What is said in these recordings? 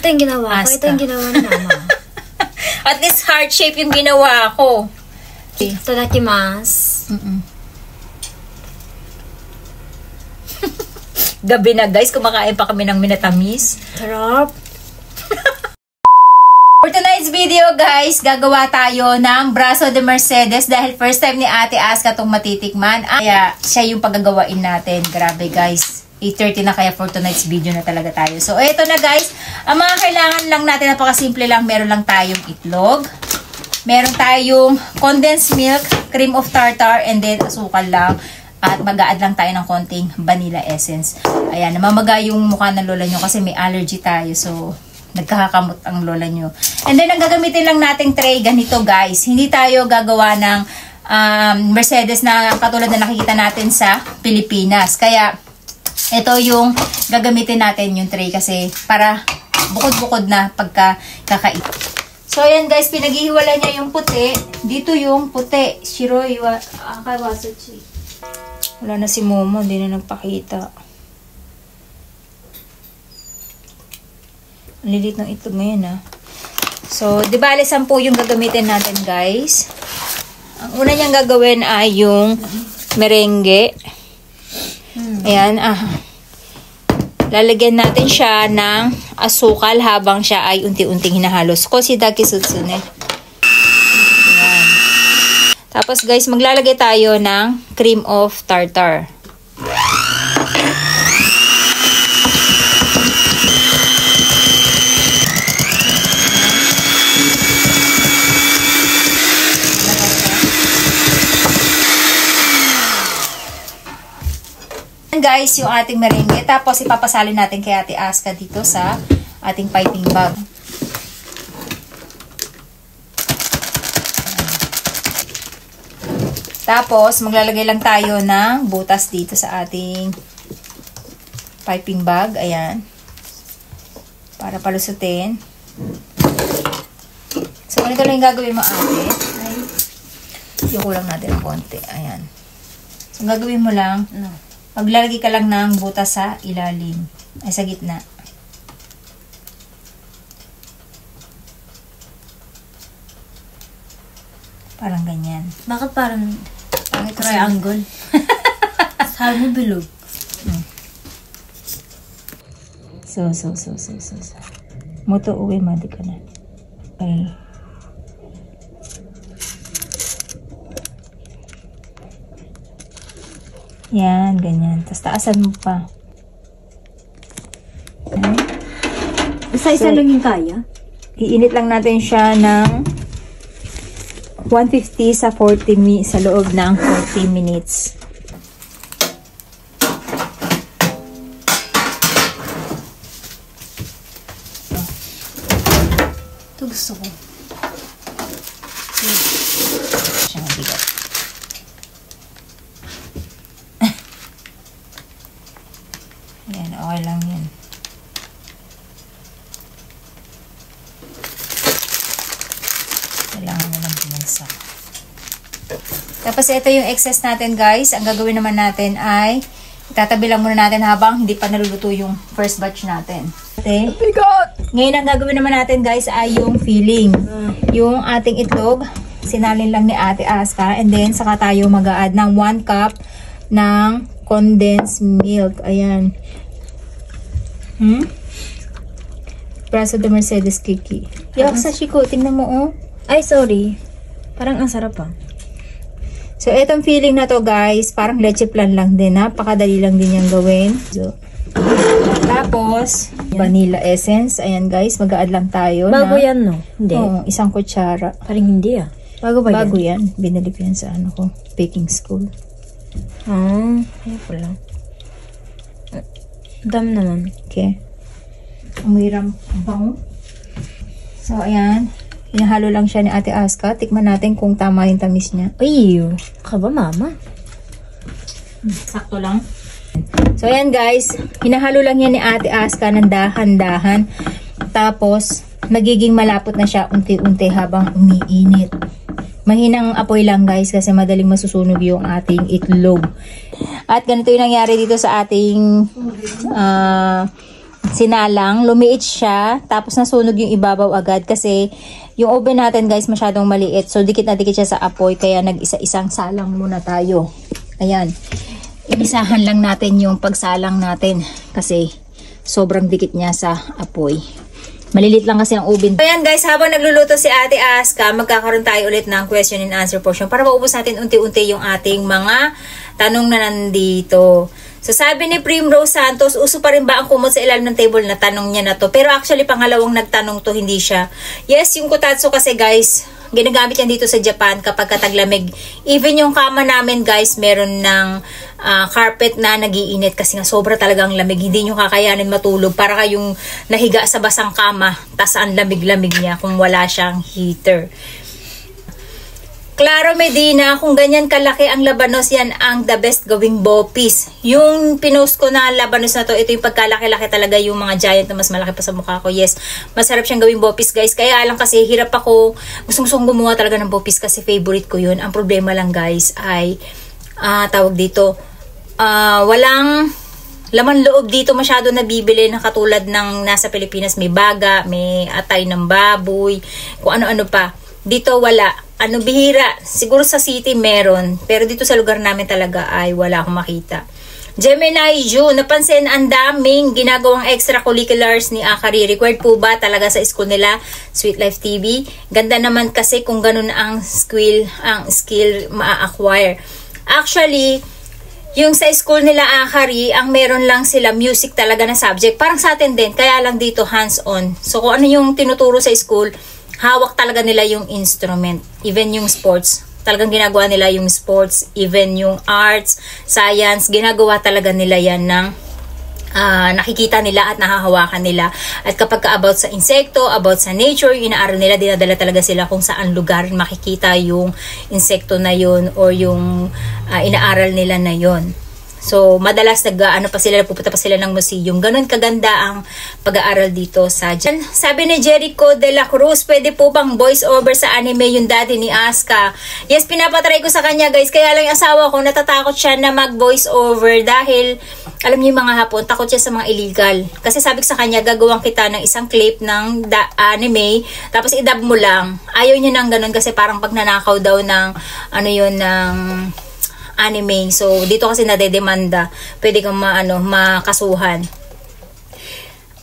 Ito yung ginawa ko. Ito yung ginawa ni Mama. At least heart shape yung ginawa ko. Itadakimasu. Gabi na guys, kumakain pa kami ng minatamis. Sarap. For tonight's video guys, gagawa tayo ng braso de Mercedes dahil first time ni Ate Aska itong matitikman. Kaya siya yung paggagawain natin. Grabe guys. 8:30 na kaya for tonight's video na talaga tayo. So eto na guys. Ang mga kailangan lang natin, napakasimple lang. Meron lang tayong itlog. Meron tayong condensed milk, cream of tartar, and then asukal lang. At mag-a-add lang tayo ng konting vanilla essence. Ayan, namamaga yung mukha ng lola nyo kasi may allergy tayo. So, nagkakakamot ang lola nyo. And then, ang gagamitin lang nating tray, ganito guys. Hindi tayo gagawa ng Mercedes na katulad na nakikita natin sa Pilipinas. Kaya, ito yung gagamitin natin yung tray kasi para bukod-bukod na pagka kakain. So, ayan guys, pinaghihiwala niya yung puti. Dito yung puti. Shiroi wa akawasuchi. Wala na si Momo, hindi na nagpakita. Ang lilit ng itlog ngayon ah. So, di bale 10 yung gagamitin natin guys. Ang una niyang gagawin ay yung merengue. Ayan lalagyan natin siya ng asukal habang siya ay unti-unting hinahalos. Koshidake sutsune. Ayan. Tapos guys, maglalagay tayo ng cream of tartar. Guys, yung ating merengue. Tapos, ipapasalin natin kay Ate Aska dito sa ating piping bag. Tapos, maglalagay lang tayo ng butas dito sa ating piping bag. Ayan. Para palusutin. So, ganito lang yung gagawin mo, ate. Ay, yung kulang natin ng konti. Ayan. So, gagawin mo lang, maglalagay ka lang ng butas sa ilalim. Ay, sa gitna. Parang ganyan. Bakit parang triangle? Sabi mo bilog. So. Moto uwi, madi ka na. Ay. Yan, ganyan. Tapos taasan mo pa. Isa-isa lang yung kaya? Iinit lang natin siya ng 150 sa sa loob ng 40 minutes. Ito gusto ko. Siya mabigat. Ayan, okay lang yan. Kailangan mo lang bumagsak. Tapos ito yung excess natin guys. Ang gagawin naman natin ay itatabi lang muna natin habang hindi pa naluluto yung first batch natin. Okay? Oh my God! Ngayon ang gagawin naman natin guys ay yung filling. Yung ating itlog, sinalin lang ni Ate Aska. And then saka tayo mag-a-add ng 1 cup ng condensed milk. Ayan. Braso de Mercedes Kiki. Yak sa Shiko, tingnan mo oh. Ay, sorry. Parang ang sarap ah. So, etong feeling na to guys, parang leche plan lang din. Napakadali lang din yung gawin. So, tapos, vanilla essence. Ayan guys, mag-a-add lang tayo. Bago yan no? Hindi. Oo, 1 kutsara. Parang hindi ah. Bago ba Bago yan. Binili ko yan sa ano ko, baking school. Ayun pala. Dam naman. Okay. Umiram bango. So, ayan. Hinahalo lang siya ni Ate Aska. Tikman natin kung tama yung tamis niya. Ay, kaba mama. Sakto lang. So, ayan guys. Hinahalo lang yan ni Ate Aska ng dahan-dahan. Tapos, nagiging malapot na siya unti-unti habang umiinit. Mahinang apoy lang guys kasi madaling masusunog yung ating itlog. At ganito yung nangyari dito sa ating sinalang, lumiit siya, tapos nasunog yung ibabaw agad kasi yung oven natin guys masyadong maliit. So dikit na dikit siya sa apoy kaya nag-isa-isang salang muna tayo. Ayan. Inisahan lang natin yung pagsalang natin kasi sobrang dikit niya sa apoy. Malilit lang kasi ang oven. Ayan guys, habang nagluluto si Ate Aska, magkakaroon tayo ulit ng question and answer portion para maubos natin unti-unti yung ating mga tanong na nandito. So sabi ni Primrose Santos, uso pa rin ba ang kumot sa ilalim ng table na tanong niya na to? Pero actually pangalawang nagtanong to, hindi siya. Yes, yung kutatsu kasi guys, ginagamit yan dito sa Japan kapag kataglamig. Even yung kama namin guys, meron ng carpet na nagiinit kasi nga sobra talagang lamig. Hindi nyo kakayanin matulog. Para kayong nahiga sa basang kama, tas ang lamig-lamig niya kung wala siyang heater. Claro Medina, kung ganyan kalaki ang labanos, yan ang the best gawing bopis. Yung pinost ko na labanos na to, ito yung pagkalaki-laki talaga, yung mga giant na mas malaki pa sa mukha ko. Yes, masarap siyang gawing bopis guys. Kaya lang kasi hirap ako, gustong gumawa talaga ng bopis kasi favorite ko yun. Ang problema lang guys ay, tawag dito, walang laman loob dito masyado nabibili na katulad ng nasa Pilipinas. May baga, may atay ng baboy, kung ano-ano pa. Dito wala. Bihira. Siguro sa city meron. Pero dito sa lugar namin talaga ay wala akong makita. Gemini Ju, napansin ang daming ginagawang extracurriculars ni Akari. Required po ba talaga sa school nila? Sweet Life TV. Ganda naman kasi kung ganun ang skill ma-acquire. Actually, yung sa school nila Akari, ang meron lang sila music talaga na subject. Parang sa atin din, kaya lang dito hands-on. So kung ano yung tinuturo sa school, hawak talaga nila yung instrument. Even yung sports, talagang ginagawa nila yung sports. Even yung arts, science, ginagawa talaga nila yan ng nakikita nila at nahahawakan nila. At kapag about sa insekto, about sa nature, inaaral nila, dinadala talaga sila kung saan lugar makikita yung insekto na yun or yung inaaral nila na yun. So, madalas pupunta pa sila ng museum. Ganun kaganda ang pag-aaral dito sa Japan. Sabi ni Jericho de la Cruz, pwede po bang voice over sa anime yung daddy ni Asuka? Yes, pinapatry ko sa kanya guys. Kaya lang yung asawa ko, natatakot siya na mag-voice over dahil, alam niyo yung mga Hapon, takot siya sa mga illegal. Kasi sabi ko sa kanya, gagawin kita ng isang clip ng anime, tapos i-dub mo lang. Ayaw niya nang ganun kasi parang pag nanakaw daw ng, ng anime. So, dito kasi nadedemanda. Pwede kang makasuhan.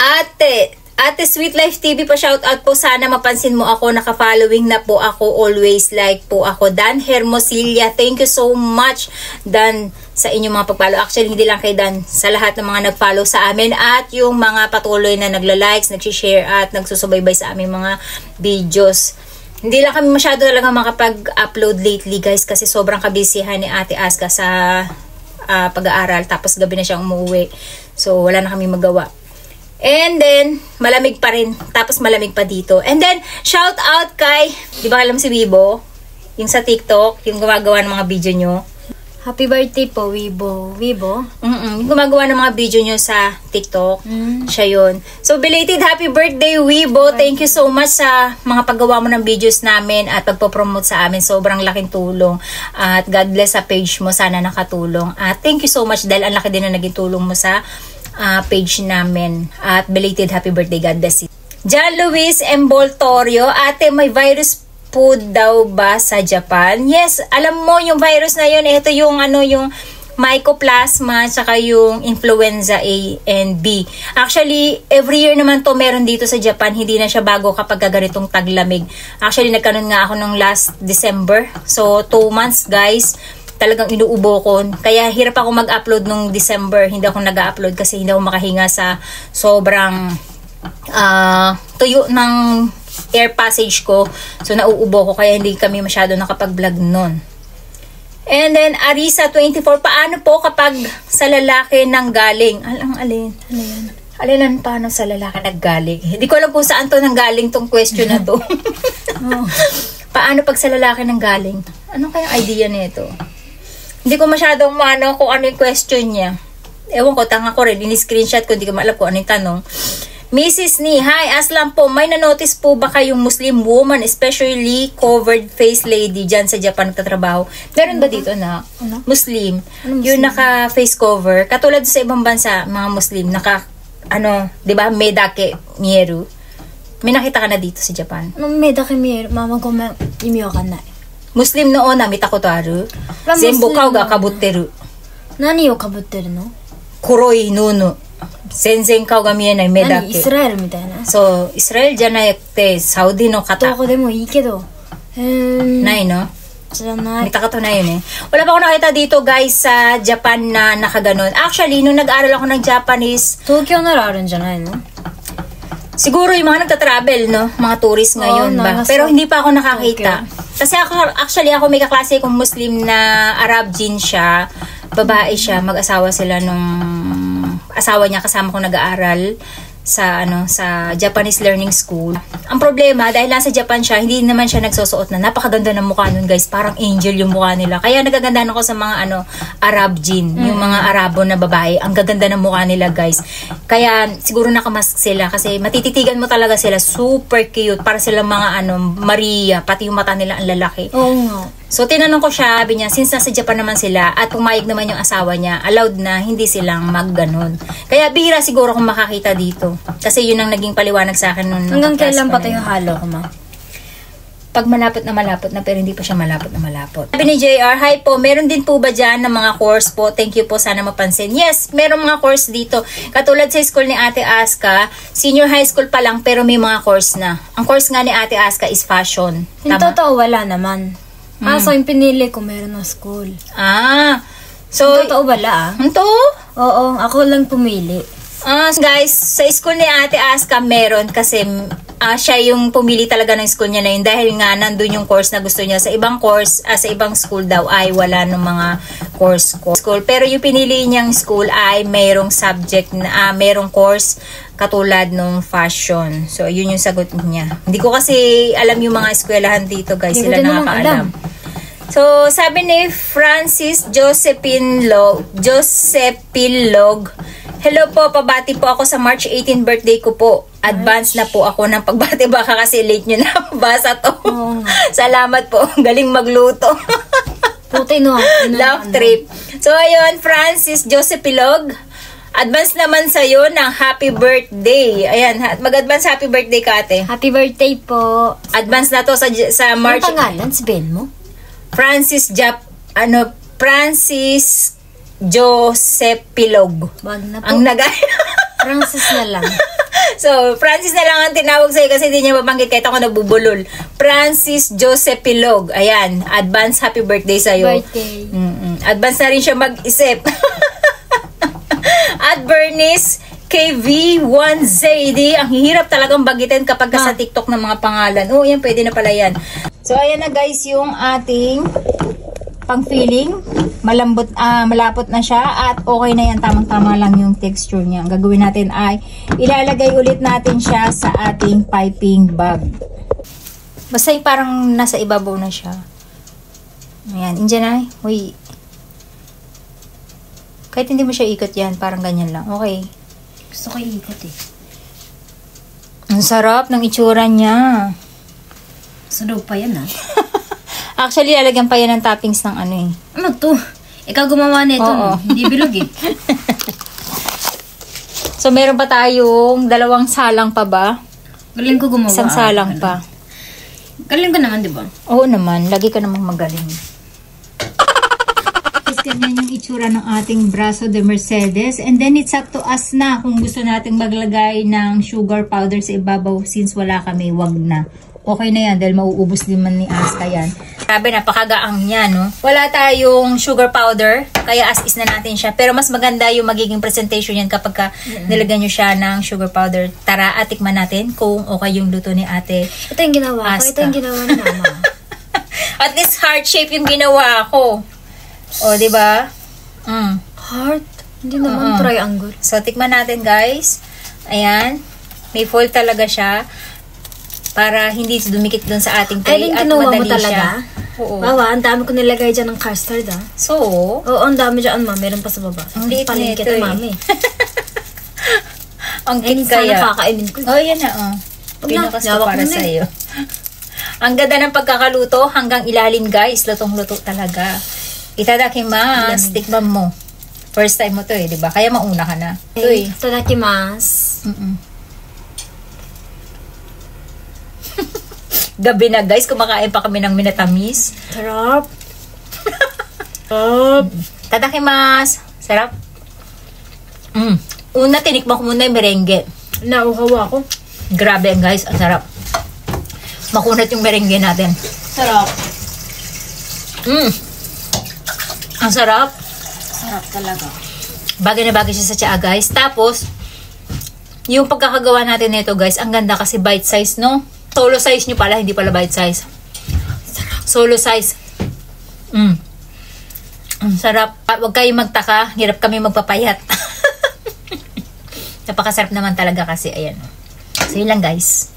Ate Sweet Life TV pa shoutout po. Sana mapansin mo ako. Naka-following na po ako. Always like po ako. Dan Hermosilla. Thank you so much, Dan, sa inyong mga pag-follow. Actually, hindi lang kay Dan. Sa lahat ng mga nag-follow sa amin at yung mga patuloy na nagla-likes, nag-share at nagsusubaybay sa aming mga videos. Hindi lang kami masyado talaga makapag-upload lately guys kasi sobrang kabisihan ni Ate Aska sa pag-aaral, tapos gabi na siyang umuwi. So wala na kami magawa. And then malamig pa rin, tapos malamig pa dito. And then shout out kay, di ba alam si Wibo? Yung sa TikTok, yung gumagawa ng mga video nyo. Happy birthday po, Wibo. Wibo? Yung gumagawa ng mga video nyo sa TikTok. Siya yun. So, belated happy birthday, Wibo. Thank you so much sa mga paggawa mo ng videos namin at pagpopromote sa amin. Sobrang laking tulong. At God bless sa page mo. Sana nakatulong. At thank you so much dahil ang laki din na naging tulong mo sa page namin. At belated happy birthday. God bless you. John Luis Emboltorio. Ate, may virus food daw ba sa Japan? Yes, alam mo yung virus na yun, ito yung yung Mycoplasma tsaka yung influenza A and B. Actually, every year naman to meron dito sa Japan, hindi na siya bago kapag ganitong taglamig. Actually, nagkaroon nga ako nung last December. So, 2 months guys, talagang inuubo ko. Kaya hirap ako mag-upload nung December. Hindi ako nag-upload kasi hindi ako makahinga sa sobrang tuyo ng air passage ko. So, nauubo ko kaya hindi kami masyado nakapag-vlog nun. And then, Arisa 24, paano po kapag sa lalaki nang galing? Alin? Ano yan? Alin paano sa lalaki naggaling? Hindi ko alam kung saan to nanggaling tong question na to. Paano pag sa lalaki nang galing? Ano kayang idea nito? Hindi ko masyadong kung ano yung question niya. Ewan ko, tanga ko rin. Ini-screenshot ko, hindi ko maalam kung ano yung tanong. Mrs. Ni, hi, aslam po, may na-notice po ba kayong Muslim woman, especially covered face lady dyan sa Japan nagtatrabaho? Meron ba dito na Muslim? Yung naka-face cover, katulad sa ibang bansa, mga Muslim, di ba, medake mieru. May nakita ka na dito sa Japan? 目だけ見える。まあまあごめん。意味わかんない。 Muslim noon na mita koto aru? Muslim Zenbu kao ga noon. kabutteru. 何をかぶってるの？ Kuroi nunu. Zenzen kao ga mienai 目だ何？イけ。スラエルみたいな。そう、イスラエルじゃなくて、サウディの方。どこでもいいけど。ないの？知らない。 May taka na yun eh. Wala pa ako nakita dito guys sa Japan na nakaganon. Actually, nung nag-aaral ako ng Japanese, 東京ならあるんじゃないの？ siguro yung mga nagta-travel, no? Mga tourist ngayon Oo, ba? nasa Pero hindi pa ako nakakita. Tokyo. Kasi actually ako may kaklase kong Muslim na Arab din siya. Babae siya. Mag-asawa sila nung asawa niya kasama ko nag-aaral sa sa Japanese learning school. Ang problema dahil nasa Japan siya, hindi naman siya nagsusuot na napakaganda ng mukha nun guys, parang angel yung mukha nila. Kaya nagagandahan ako sa mga Arab jin, yung mga Arabo na babae, ang gaganda ng mukha nila guys. Kaya siguro nakamask sila kasi matititigan mo talaga sila, super cute, para sila mga Maria, pati yung mata nila ang lalaki. Oo nga. So, tinanong ko siya, sabi niya, since nasa Japan naman sila, at pumayag naman yung asawa niya, allowed na hindi silang magganon. Kaya bihira siguro kung makakita dito. Kasi yun ang naging paliwanag sa akin nung Hanggang class kailan ko pa na tayo yun. halo ko, ma? Pag malapot na, pero hindi pa siya malapot na malapot. Sabi ni JR, hi po, meron din po ba dyan ng mga course po? Thank you po, sana mapansin. Yes, meron mga course dito. Katulad sa school ni Ate Aska, senior high school pa lang, pero may mga course na. Ang course nga ni Ate Aska is fashion. Yung Tama? totoo, wala naman. So yung pinili ko, meron na school. So, Yung totoo, wala ito? Oo, ako lang pumili. Guys, sa school ni Ate Aska meron kasi siya yung pumili talaga ng school niya na yun dahil nga nandun yung course na gusto niya. Sa ibang course, sa ibang school daw ay wala ng mga course. Pero yung pinili niyang school ay mayroong subject na mayroong course katulad nung fashion. So, yun yung sagot niya. Hindi ko kasi alam yung mga eskwelahan dito, guys. Hindi ko Sila din naman nakakaalam. alam. So, sabi ni Francis Josephine Log, hello po, pabati po ako sa March 18 birthday ko po. Advance na po ako ng pagbati, baka kasi late nyo na basa to. Oo nga. Salamat po, galing magluto. Puti no. Love trip. So, ayun, Francis Josephine Log, advance naman sa'yo ng happy birthday. Ayan, mag-advance happy birthday ka, ate. Happy birthday po. Advance na to sa March. Ano pangalan? Sabihin mo? Francis Joseph Pilog. Wag na po. Ang Francis na lang. So, Francis na lang ang tinawag sa'yo kasi hindi niya mabanggit kahit ako nabubulol. Francis Joseph Pilog. Ayan, advance happy birthday sa'yo. Birthday. Advance na rin siya mag-isip. At Bernice KV1ZD. Ang hihirap talagang bagitin kapag sa TikTok ng mga pangalan. Oh, yan, pwede na pala yan. So, ayan na guys yung ating pang-feeling. Malapot na siya at okay na yan. Tamang-tama lang yung texture niya. Ang gagawin natin ay ilalagay ulit natin siya sa ating piping bag. Basta yung parang nasa ibabaw na siya. Ayan, Indian ay. Uy. Kahit hindi mo siya ikot yan, parang ganyan lang. Okay. Gusto ko ikot eh. Ang sarap ng itsura niya. Sunog pa yan ah. Actually, lalagyan pa yan ng toppings ng eh. Ano to? Ikaw gumawa nito. Oo. Hindi bilog eh. So, meron pa tayong 2 salang pa ba? Galing ko gumawa. Isang salang pa. Galing ko naman, di ba? Oo naman, lagi ka namang magaling. Ganyan yung itsura ng ating braso de Mercedes. And then, it's up to us na kung gusto nating maglagay ng sugar powder sa ibabaw. Since wala kami, wag na. Okay na yan dahil mauubos din man ni Aska yan. Sabi, napakagaang niya, no? Wala tayong sugar powder, kaya as is na natin siya. Pero mas maganda yung magiging presentation yan kapag nilagyan nyo siya ng sugar powder. Tara, atikman natin kung okay yung luto ni ate. Ito yung ginawa ko. Ito yung ginawa ni mama. At least heart shape yung ginawa ko. O, di ba? Heart? Hindi naman triangle. So, tikman natin, guys. Ayan. May fold talaga siya. Para hindi dumikit dun sa ating tray. Ay, at kinuha mo madali talaga? siya. Oo. Wawa, ang dami ko nilagay dyan ng custard ah. So, Oo, ang dami dyan, ma. Meron pa sa baba. ang liit Palengke nito kita, eh. mami. Ang Ay, cute sana kaya. kakainin ko. Oh, yan na, oh. Wag na, Pinukas ko hawak para mo na eh. sa'yo. Ang ganda ng pagkakaluto hanggang ilalim, guys. Lutong-luto talaga. Itadakimasu. Tikman mo. First time mo to eh, di ba? Kaya mauna ka na. Ito eh. Itadakimasu. Gabi na guys, kumakain pa kami ng minatamis. Sarap. Tadakimasu. Sarap. Una, tinikman ko muna yung merengue. Nauhaw ako. Grabe guys, ang sarap. Makunat yung merengue natin. Sarap. Ang sarap. Sarap talaga. Bagay na bagay siya sa tsaa guys. Tapos, yung pagkakagawa natin nito guys, ang ganda kasi bite size, no? Solo size nyo pala, hindi pala bite size. Solo size. Ang sarap. Huwag kayong magtaka, hirap kami magpapayat. Napakasarap naman talaga kasi, ayan. So, yun lang guys.